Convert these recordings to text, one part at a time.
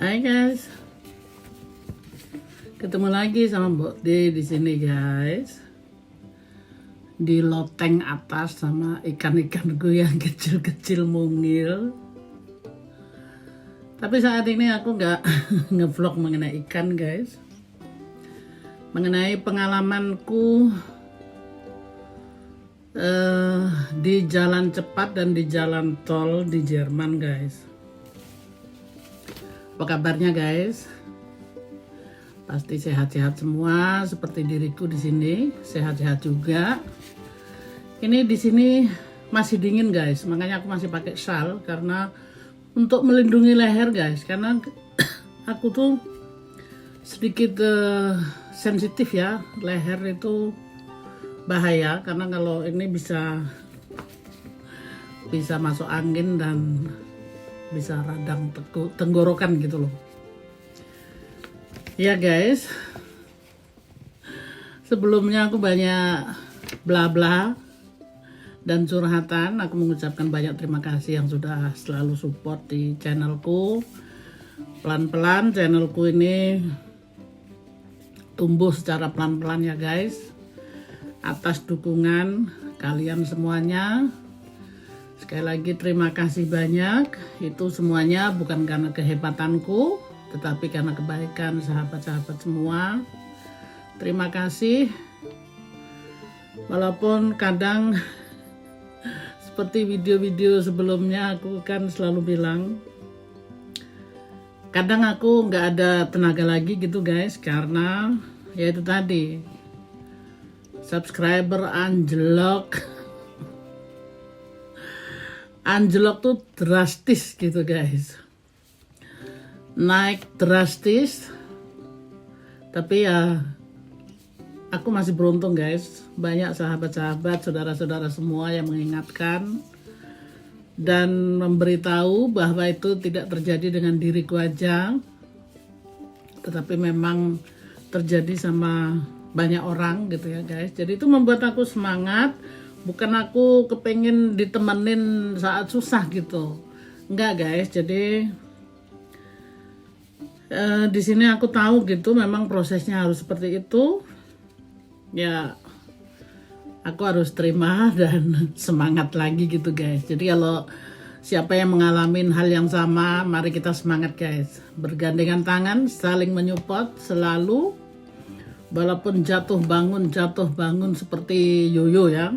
Hai guys, ketemu lagi sama Mbok D di sini guys, di loteng atas sama ikan-ikanku yang kecil-kecil mungil. Tapi saat ini aku nggak ngevlog mengenai ikan guys, mengenai pengalamanku di jalan cepat dan di jalan tol di Jerman guys. Apa kabarnya guys? Pasti sehat-sehat semua seperti diriku di sini, sehat-sehat juga. Ini di sini masih dingin guys, makanya aku masih pakai shawl karena untuk melindungi leher guys, karena aku tuh sedikit sensitif ya, leher itu bahaya karena kalau ini bisa masuk angin dan bisa radang tenggorokan gitu loh ya guys. Sebelumnya aku banyak bla bla dan curhatan. Aku mengucapkan banyak terima kasih yang sudah selalu support di channelku. Pelan-pelan channelku ini tumbuh secara pelan-pelan ya guys, atas dukungan kalian semuanya. Sekali lagi terima kasih banyak. Itu semuanya bukan karena kehebatanku, tetapi karena kebaikan sahabat-sahabat semua. Terima kasih. Walaupun kadang seperti video-video sebelumnya aku kan selalu bilang, kadang aku nggak ada tenaga lagi gitu guys, karena ya itu tadi, subscriber anjlok tuh drastis gitu guys, naik drastis. Tapi ya aku masih beruntung guys, banyak sahabat-sahabat, saudara-saudara semua yang mengingatkan dan memberitahu bahwa itu tidak terjadi dengan diriku aja, tetapi memang terjadi sama banyak orang gitu ya guys. Jadi itu membuat aku semangat. Bukan aku kepengen ditemenin saat susah gitu, enggak guys. Jadi di sini aku tahu gitu, memang prosesnya harus seperti itu. Ya, aku harus terima dan semangat lagi gitu guys. Jadi kalau siapa yang mengalami hal yang sama, mari kita semangat guys. Bergandengan tangan, saling menyupport selalu. Walaupun jatuh bangun seperti yoyo ya,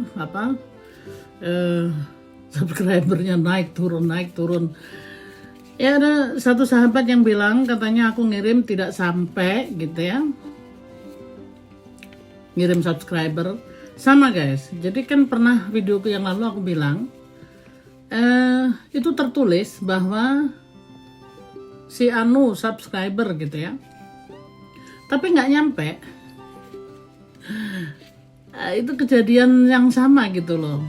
subscribernya naik turun. Ya ada satu sahabat yang bilang katanya aku ngirim tidak sampai gitu ya, ngirim subscriber sama guys. Jadi kan pernah videoku yang lalu aku bilang itu tertulis bahwa si anu subscriber gitu ya, tapi nggak nyampe. Itu kejadian yang sama gitu loh.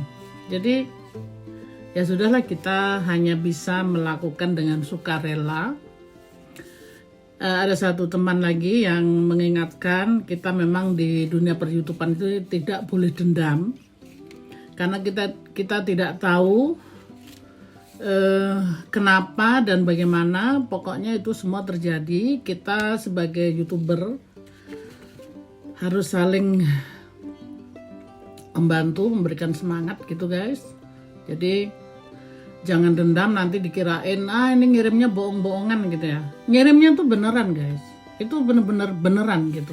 Jadi ya sudahlah, kita hanya bisa melakukan dengan sukarela. Ada satu teman lagi yang mengingatkan kita memang di dunia per-YouTubean itu tidak boleh dendam, karena kita tidak tahu kenapa dan bagaimana, pokoknya itu semua terjadi. Kita sebagai YouTuber harus saling membantu, memberikan semangat gitu guys. Jadi jangan dendam, nanti dikirain ini ngirimnya bohong-bohongan gitu ya. Ngirimnya tuh beneran guys, itu bener-bener beneran gitu.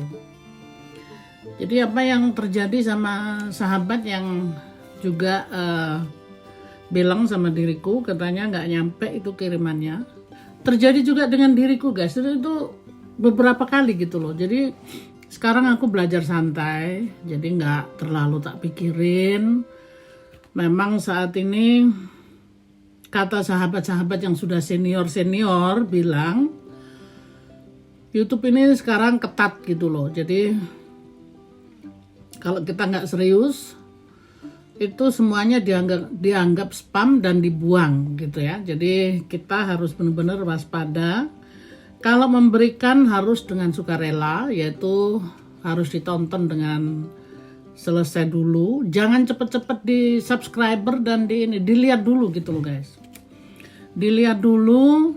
Jadi apa yang terjadi sama sahabat yang juga bilang sama diriku, katanya nggak nyampe itu kirimannya, terjadi juga dengan diriku guys. Itu beberapa kali gitu loh. Jadi sekarang aku belajar santai, jadi nggak terlalu tak pikirin. Memang saat ini kata sahabat-sahabat yang sudah senior bilang, YouTube ini sekarang ketat gitu loh. Jadi kalau kita nggak serius, itu semuanya dianggap spam dan dibuang gitu ya. Jadi kita harus benar-benar waspada. Kalau memberikan harus dengan sukarela, yaitu harus ditonton dengan selesai dulu. Jangan cepet-cepet di subscriber dan dilihat dulu gitu loh guys. Dilihat dulu,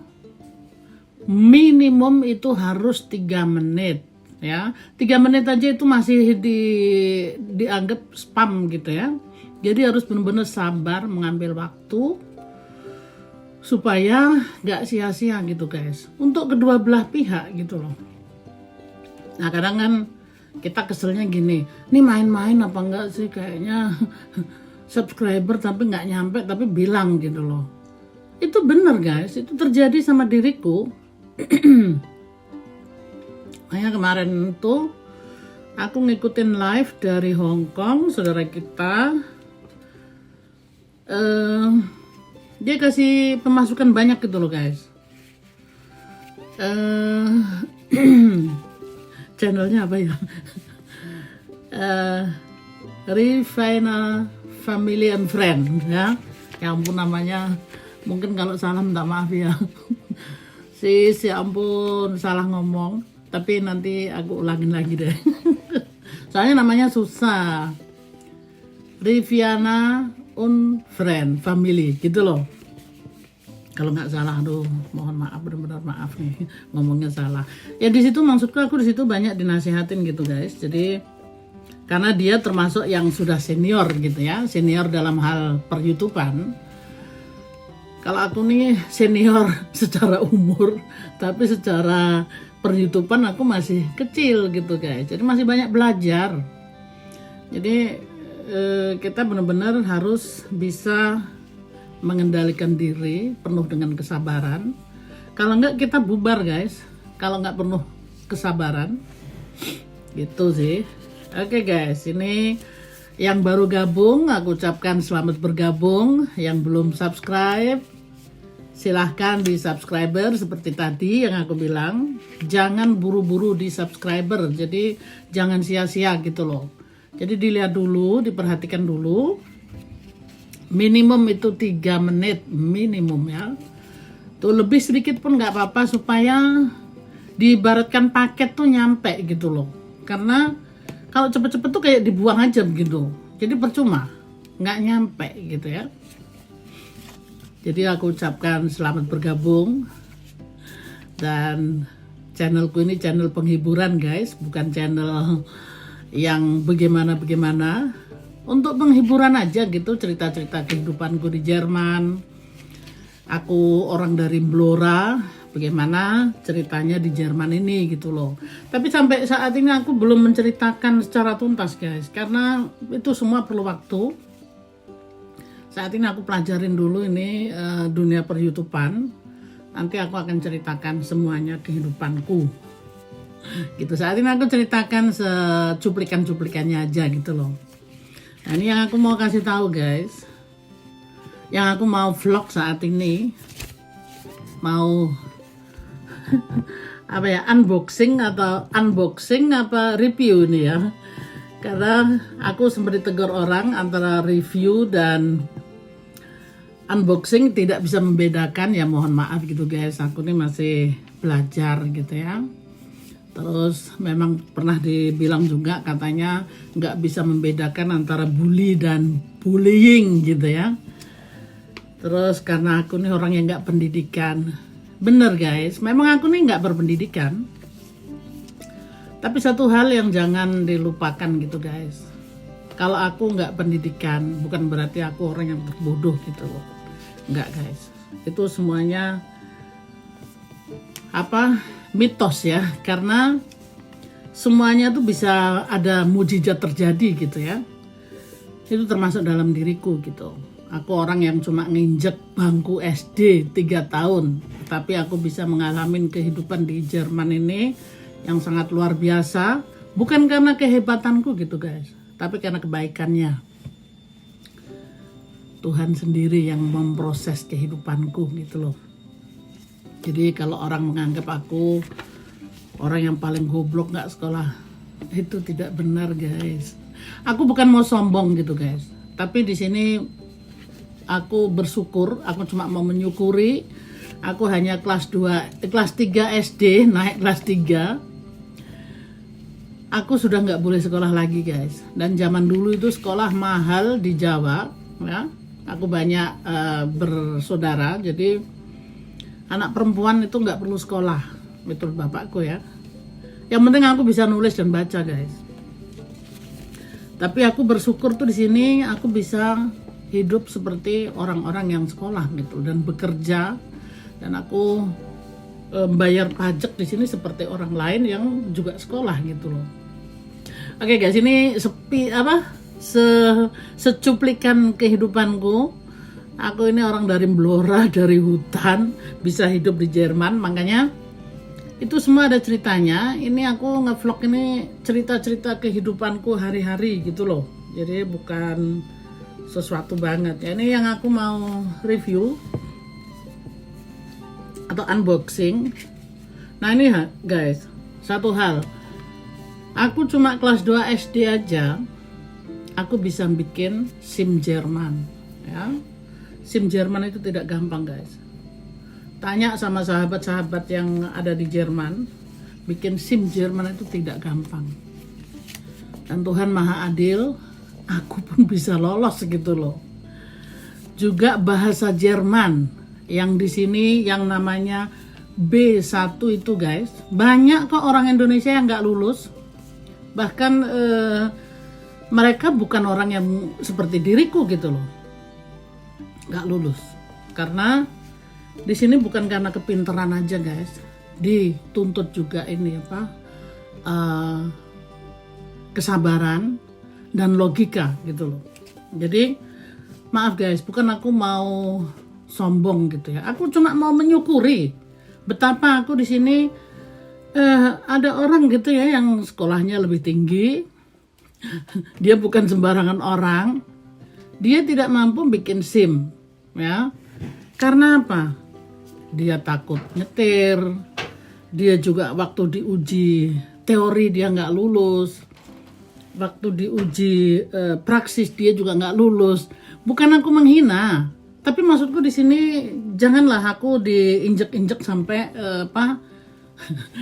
minimum itu harus 3 menit ya. 3 menit aja itu masih dianggap spam gitu ya. Jadi harus benar-benar sabar mengambil waktu supaya nggak sia-sia gitu guys. Untuk kedua belah pihak gitu loh. Nah kadang kan kita keselnya gini, ini main-main apa enggak sih, kayaknya subscriber tapi nggak nyampe tapi bilang gitu loh. Itu bener guys, itu terjadi sama diriku. Makanya kemarin tuh aku ngikutin live dari Hong Kong, saudara kita. Dia kasih pemasukan banyak gitu loh guys. Channelnya apa ya? Rivana Family and Friend ya. Ya ampun namanya, mungkin kalau salah minta maaf ya. Si ampun salah ngomong, tapi nanti aku ulangin lagi deh. Soalnya namanya susah. Riviana un friend family gitu loh. Kalau nggak salah, aduh mohon maaf, benar-benar maaf nih ngomongnya salah. Ya di situ maksudku, aku di situ banyak dinasihatin gitu guys. Jadi karena dia termasuk yang sudah senior gitu ya, senior dalam hal per-YouTubean. Kalau aku nih senior secara umur, tapi secara per-YouTubean aku masih kecil gitu guys. Jadi masih banyak belajar. Jadi kita benar-benar harus bisa mengendalikan diri penuh dengan kesabaran. Kalau enggak kita bubar guys, kalau enggak penuh kesabaran gitu sih. Oke guys, ini yang baru gabung aku ucapkan selamat bergabung. Yang belum subscribe silahkan di subscriber seperti tadi yang aku bilang. Jangan buru-buru di subscriber, jadi jangan sia-sia gitu loh. Jadi dilihat dulu, diperhatikan dulu. Minimum itu 3 menit minimum ya. Tuh lebih sedikit pun nggak apa-apa supaya diibaratkan paket tuh nyampe gitu loh. Karena kalau cepet-cepet tuh kayak dibuang aja gitu. Jadi percuma, nggak nyampe gitu ya. Jadi aku ucapkan selamat bergabung. Dan channelku ini channel penghiburan guys, bukan channel yang bagaimana-bagaimana. Untuk penghiburan aja gitu, cerita-cerita kehidupanku di Jerman. Aku orang dari Blora, bagaimana ceritanya di Jerman ini gitu loh. Tapi sampai saat ini aku belum menceritakan secara tuntas guys, karena itu semua perlu waktu. Saat ini aku pelajarin dulu ini dunia per-YouTubean. Nanti aku akan ceritakan semuanya kehidupanku. Gitu, saat ini aku ceritakan secuplikan-cuplikannya aja gitu loh. Nah, ini yang aku mau kasih tahu guys, yang aku mau vlog saat ini, mau apa ya, unboxing apa review ini ya. Karena aku sempat ditegur orang antara review dan unboxing tidak bisa membedakan, ya mohon maaf gitu guys, aku ini masih belajar gitu ya. Terus memang pernah dibilang juga katanya nggak bisa membedakan antara bully dan bullying gitu ya. Terus karena aku nih orang yang nggak pendidikan, bener guys, memang aku nih nggak berpendidikan. Tapi satu hal yang jangan dilupakan gitu guys, kalau aku nggak pendidikan bukan berarti aku orang yang bodoh gitu loh. Nggak guys, itu semuanya mitos ya, karena semuanya tuh bisa ada mujizat terjadi gitu ya. Itu termasuk dalam diriku gitu. Aku orang yang cuma nginjek bangku SD 3 tahun, tapi aku bisa mengalami kehidupan di Jerman ini yang sangat luar biasa. Bukan karena kehebatanku gitu guys, tapi karena kebaikannya Tuhan sendiri yang memproses kehidupanku gitu loh. Jadi kalau orang menganggap aku orang yang paling goblok nggak sekolah. Itu tidak benar guys. Aku bukan mau sombong gitu guys, tapi di sini aku bersyukur, aku cuma mau menyukuri. Aku hanya kelas 3 SD, naik kelas 3. Aku sudah nggak boleh sekolah lagi guys. Dan zaman dulu itu sekolah mahal di Jawa, ya. Aku banyak bersaudara, jadi anak perempuan itu nggak perlu sekolah, betul bapakku ya. Yang penting aku bisa nulis dan baca guys. Tapi aku bersyukur tuh di sini aku bisa hidup seperti orang-orang yang sekolah gitu dan bekerja, dan aku bayar pajak di sini seperti orang lain yang juga sekolah gitu loh. Oke guys, ini secuplikan kehidupanku. Aku ini orang dari Blora, dari hutan, bisa hidup di Jerman, makanya itu semua ada ceritanya. Ini aku ngevlog ini cerita-cerita kehidupanku hari-hari gitu loh. Jadi bukan sesuatu banget ya. Ini yang aku mau review atau unboxing. Nah ini guys, satu hal, aku cuma kelas 2 SD aja aku bisa bikin SIM Jerman ya. SIM Jerman itu tidak gampang guys. Tanya sama sahabat-sahabat yang ada di Jerman, bikin SIM Jerman itu tidak gampang. Dan Tuhan Maha Adil, aku pun bisa lolos gitu loh. Juga bahasa Jerman yang di sini yang namanya B1 itu guys, banyak kok orang Indonesia yang nggak lulus. Bahkan mereka bukan orang yang seperti diriku gitu loh, nggak lulus. Karena di sini bukan karena kepintaran aja guys, dituntut juga ini kesabaran dan logika gitu loh. Jadi maaf guys, bukan aku mau sombong gitu ya. Aku cuma mau menyukuri betapa aku di sini ada orang gitu ya yang sekolahnya lebih tinggi. Dia bukan sembarangan orang. Dia tidak mampu bikin SIM ya. Karena apa? Dia takut nyetir. Dia juga waktu diuji teori dia nggak lulus. Waktu diuji praksis dia juga nggak lulus. Bukan aku menghina, tapi maksudku di sini janganlah aku diinjek-injek sampai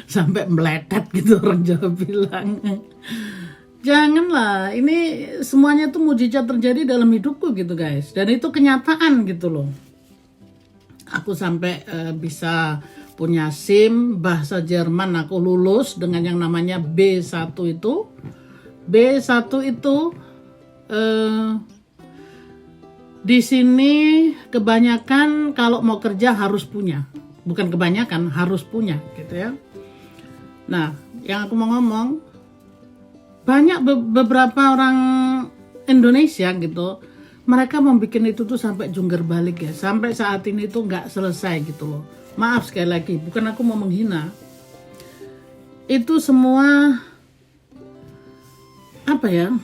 sampai meletet gitu orang Jawa bilang. Janganlah, ini semuanya tuh mujizat terjadi dalam hidupku gitu guys. Dan itu kenyataan gitu loh. Aku sampai bisa punya SIM bahasa Jerman, aku lulus dengan yang namanya B1 itu. B1 itu di sini kebanyakan kalau mau kerja harus punya. Bukan kebanyakan, harus punya gitu ya. Nah, yang aku mau ngomong, banyak beberapa orang Indonesia gitu, mereka mau bikin itu tuh sampai jungkir balik ya, sampai saat ini tuh nggak selesai gitu loh. Maaf sekali lagi, bukan aku mau menghina. Itu semua apa ya?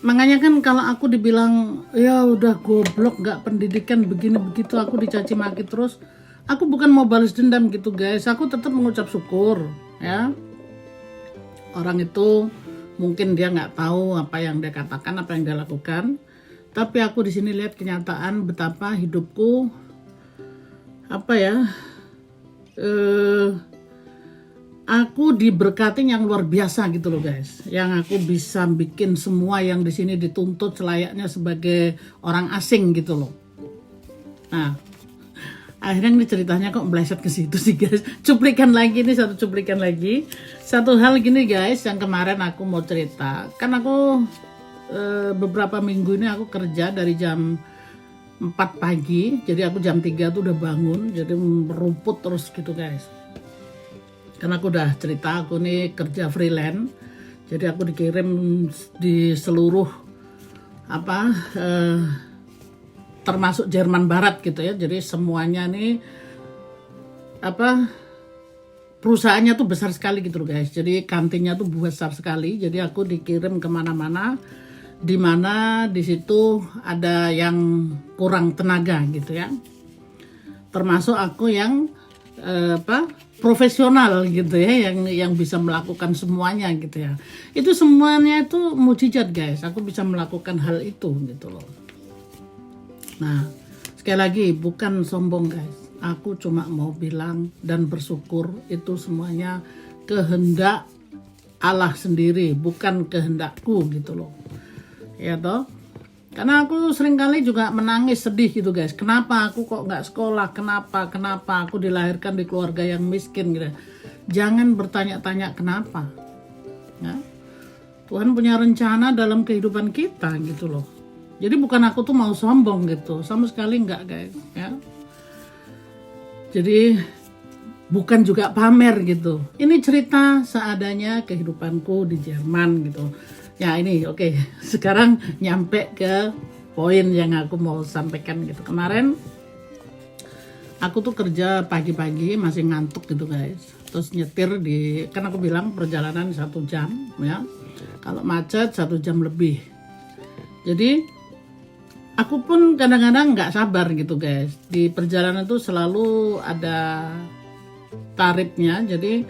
Makanya kan kalau aku dibilang ya udah goblok, nggak pendidikan begini begitu, aku dicaci maki terus. Aku bukan mau balas dendam gitu guys. Aku tetap mengucap syukur ya. Orang itu mungkin dia nggak tahu apa yang dia katakan, apa yang dia lakukan. Tapi aku di sini lihat kenyataan betapa hidupku aku diberkati yang luar biasa gitu loh guys. Yang aku bisa bikin semua yang di sini dituntut selayaknya sebagai orang asing gitu loh. Nah, akhirnya ini ceritanya kok meleset ke situ sih guys. Cuplikan lagi nih, satu cuplikan lagi. Satu hal gini guys, yang kemarin aku mau cerita. Kan aku beberapa minggu ini aku kerja dari jam 4 pagi. Jadi aku jam 3 tuh udah bangun. Jadi merumput terus gitu guys. Karena aku udah cerita aku nih kerja freelance. Jadi aku dikirim di seluruh termasuk Jerman Barat gitu ya. Jadi semuanya nih perusahaannya tuh besar sekali gitu loh guys. Jadi kantinnya tuh besar sekali. Jadi aku dikirim kemana-mana, di mana di situ ada yang kurang tenaga gitu ya. Termasuk aku yang profesional gitu ya, yang bisa melakukan semuanya gitu ya. Itu semuanya itu mujizat guys, aku bisa melakukan hal itu gitu loh. Nah, sekali lagi bukan sombong guys, aku cuma mau bilang dan bersyukur itu semuanya kehendak Allah sendiri, bukan kehendakku gitu loh. Ya toh? Karena aku seringkali juga menangis sedih gitu guys. Kenapa aku kok nggak sekolah? Kenapa aku dilahirkan di keluarga yang miskin gitu. Jangan bertanya-tanya kenapa. Ya. Tuhan punya rencana dalam kehidupan kita gitu loh. Jadi bukan aku tuh mau sombong gitu, sama sekali nggak guys. Ya. Jadi bukan juga pamer gitu. Ini cerita seadanya kehidupanku di Jerman gitu. Ya ini oke. Sekarang nyampe ke poin yang aku mau sampaikan gitu. Kemarin aku tuh kerja pagi-pagi masih ngantuk gitu guys. Terus nyetir kan aku bilang perjalanan 1 jam ya. Kalau macet 1 jam lebih. Jadi aku pun kadang-kadang nggak sabar gitu guys. Di perjalanan tuh selalu ada tarifnya. Jadi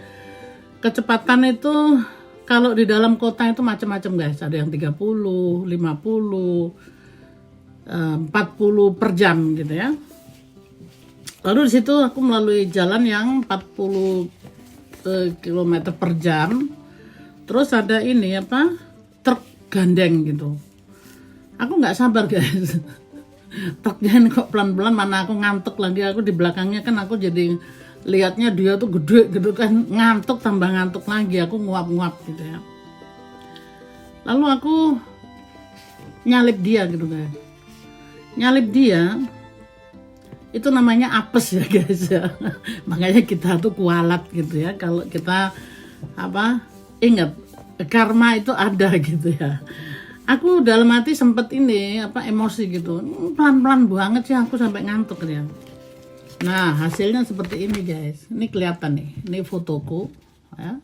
kecepatan itu kalau di dalam kota itu macam-macam guys, ada yang 30, 50, 40 per jam gitu ya. Lalu di situ aku melalui jalan yang 40 km per jam. Terus ada ini apa? Truk gandeng gitu. Aku nggak sabar guys. Truknya kok pelan-pelan, mana aku ngantuk lagi, aku di belakangnya kan aku jadi lihatnya dia tuh gede gitu kan, ngantuk tambah ngantuk lagi, aku nguap-nguap gitu ya. Lalu aku nyalip dia gitu kan. Nyalip dia itu namanya apes ya guys ya. Makanya kita tuh kualat gitu ya kalau kita ingat karma itu ada gitu ya. Aku dalam hati sempet emosi gitu, pelan-pelan banget sih aku sampai ngantuk ya. Nah hasilnya seperti ini guys, ini kelihatan nih, ini fotoku ya,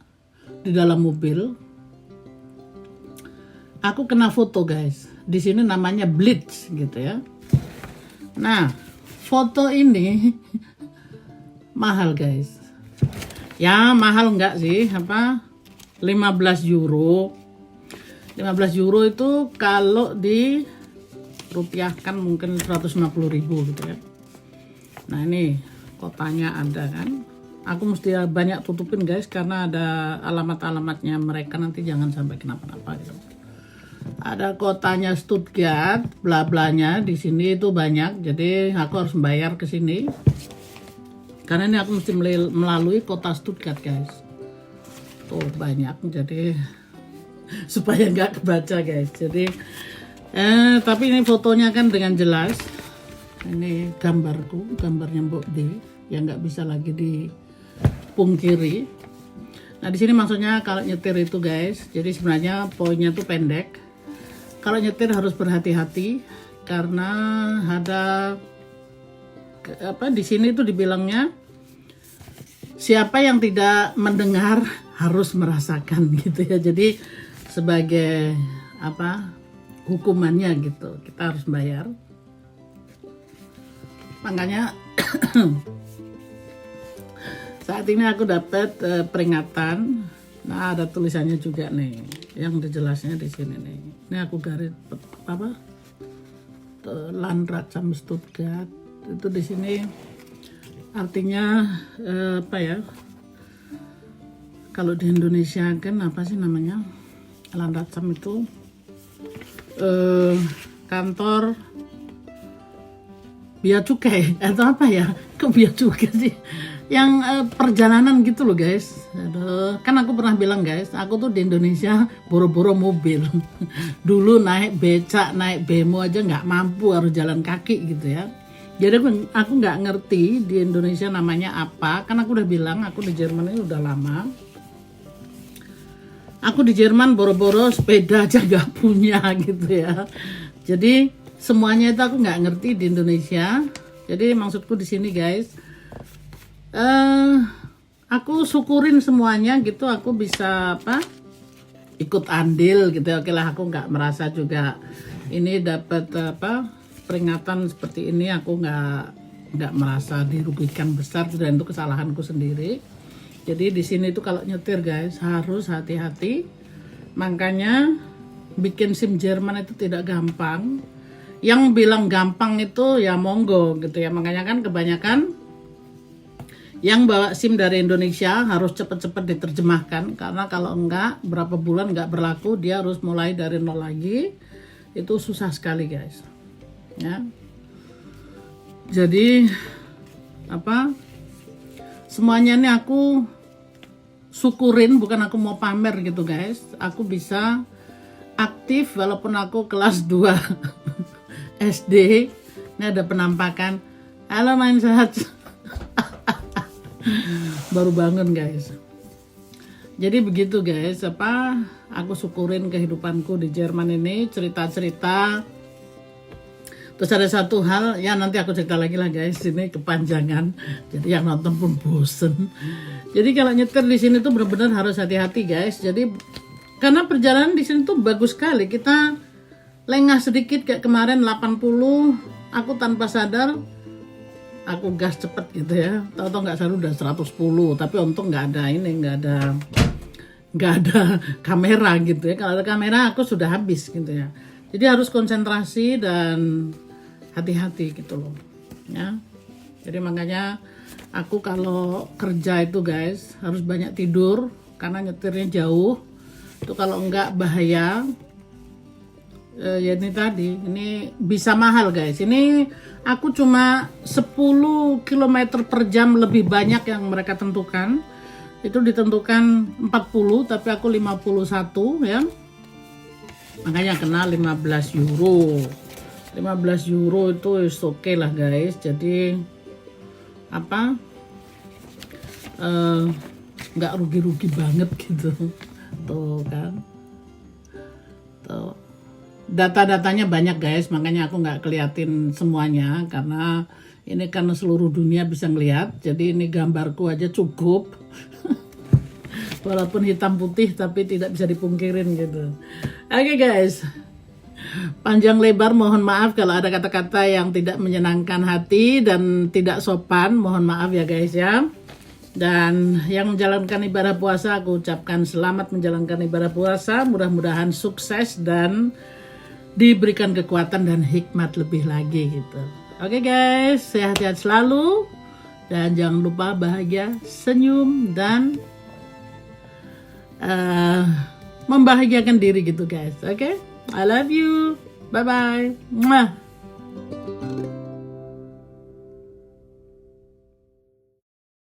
di dalam mobil. Aku kena foto guys, di sini namanya blitz gitu ya. Nah foto ini mahal guys, ya mahal enggak sih, 15 euro. 15 euro itu kalau di rupiahkan mungkin 150.000 gitu ya. Nah ini kotanya ada kan, aku mesti banyak tutupin guys karena ada alamat-alamatnya mereka, nanti jangan sampai kenapa-napa gitu. Ada kotanya Stuttgart, bla-blanya di sini itu banyak, jadi aku harus bayar ke sini karena ini aku mesti melalui kota Stuttgart guys. Tuh banyak, jadi supaya nggak kebaca guys. Jadi tapi ini fotonya kan dengan jelas. Ini gambarku, gambarnya Mbok D yang nggak bisa lagi dipungkiri. Nah di sini maksudnya kalau nyetir itu guys, jadi sebenarnya poinnya tuh pendek. Kalau nyetir harus berhati-hati karena ada di sini tuh dibilangnya siapa yang tidak mendengar harus merasakan gitu ya. Jadi sebagai hukumannya gitu, kita harus bayar. Makanya saat ini aku dapat peringatan. Nah ada tulisannya juga nih, yang dijelasnya di sini nih. Ini aku garis Landratsam Stuttgart itu di sini artinya kalau di Indonesia kan apa sih namanya, Landratsam itu kantor bea cukai atau apa ya, kok bea cukai sih, yang perjalanan gitu loh guys. Aduh, kan aku pernah bilang guys, aku tuh di Indonesia boro-boro mobil. Dulu naik becak, naik bemo aja nggak mampu, harus jalan kaki gitu ya. Jadi aku nggak ngerti di Indonesia namanya apa, kan aku udah bilang aku di Jerman ini udah lama. Aku di Jerman boro-boro sepeda aja nggak punya gitu ya. Jadi semuanya itu aku nggak ngerti di Indonesia. Jadi maksudku di sini guys, aku syukurin semuanya gitu, aku bisa ikut andil gitu ya. Oke lah, aku nggak merasa juga ini dapat peringatan seperti ini, aku nggak merasa dirugikan besar, dan itu kesalahanku sendiri. Jadi di sini tuh kalau nyetir guys harus hati-hati. Makanya bikin SIM Jerman itu tidak gampang. Yang bilang gampang itu ya monggo gitu ya. Makanya kan kebanyakan yang bawa SIM dari Indonesia harus cepet-cepet diterjemahkan, karena kalau enggak berapa bulan enggak berlaku, dia harus mulai dari nol lagi. Itu susah sekali guys ya. Jadi apa, semuanya ini aku syukurin, bukan aku mau pamer gitu guys. Aku bisa aktif walaupun aku kelas 2 SD. Ini ada penampakan, halo main sehat. Baru bangun guys. Jadi begitu guys, apa, aku syukurin kehidupanku di Jerman ini, cerita-cerita. Terus ada satu hal ya, nanti aku cerita lagi lah guys, ini kepanjangan. Jadi yang nonton pun bosen. Jadi kalau nyetir di sini tuh benar-benar harus hati-hati guys. Jadi karena perjalanan di sini tuh bagus sekali. Kita lengah sedikit kayak kemarin 80, aku tanpa sadar aku gas cepet gitu ya. Tahu-tahu nggak sadar udah 110, tapi untung nggak ada ini, nggak ada kamera gitu ya. Kalau ada kamera aku sudah habis gitu ya. Jadi harus konsentrasi dan hati-hati gitu loh ya. Jadi makanya aku kalau kerja itu guys harus banyak tidur, karena nyetirnya jauh itu kalau enggak bahaya. Ya ini tadi, ini bisa mahal guys. Ini aku cuma 10 km per jam lebih banyak yang mereka tentukan. Itu ditentukan 40 tapi aku 51 ya. Makanya kena 15 euro. 15 euro itu is oke lah guys. Jadi apa, nggak rugi-rugi banget gitu. Tuh kan, tuh data-datanya banyak guys, makanya aku nggak keliatin semuanya karena ini kan seluruh dunia bisa ngeliat. Jadi ini gambarku aja cukup. Walaupun hitam putih tapi tidak bisa dipungkirin gitu. Oke guys, panjang lebar mohon maaf kalau ada kata-kata yang tidak menyenangkan hati dan tidak sopan, mohon maaf ya guys ya. Dan yang menjalankan ibadah puasa, aku ucapkan selamat menjalankan ibadah puasa, mudah-mudahan sukses dan diberikan kekuatan dan hikmat lebih lagi gitu. Oke guys, sehat-sehat selalu dan jangan lupa bahagia, senyum dan membahagiakan diri gitu guys. Oke, I love you, bye bye. Mwah.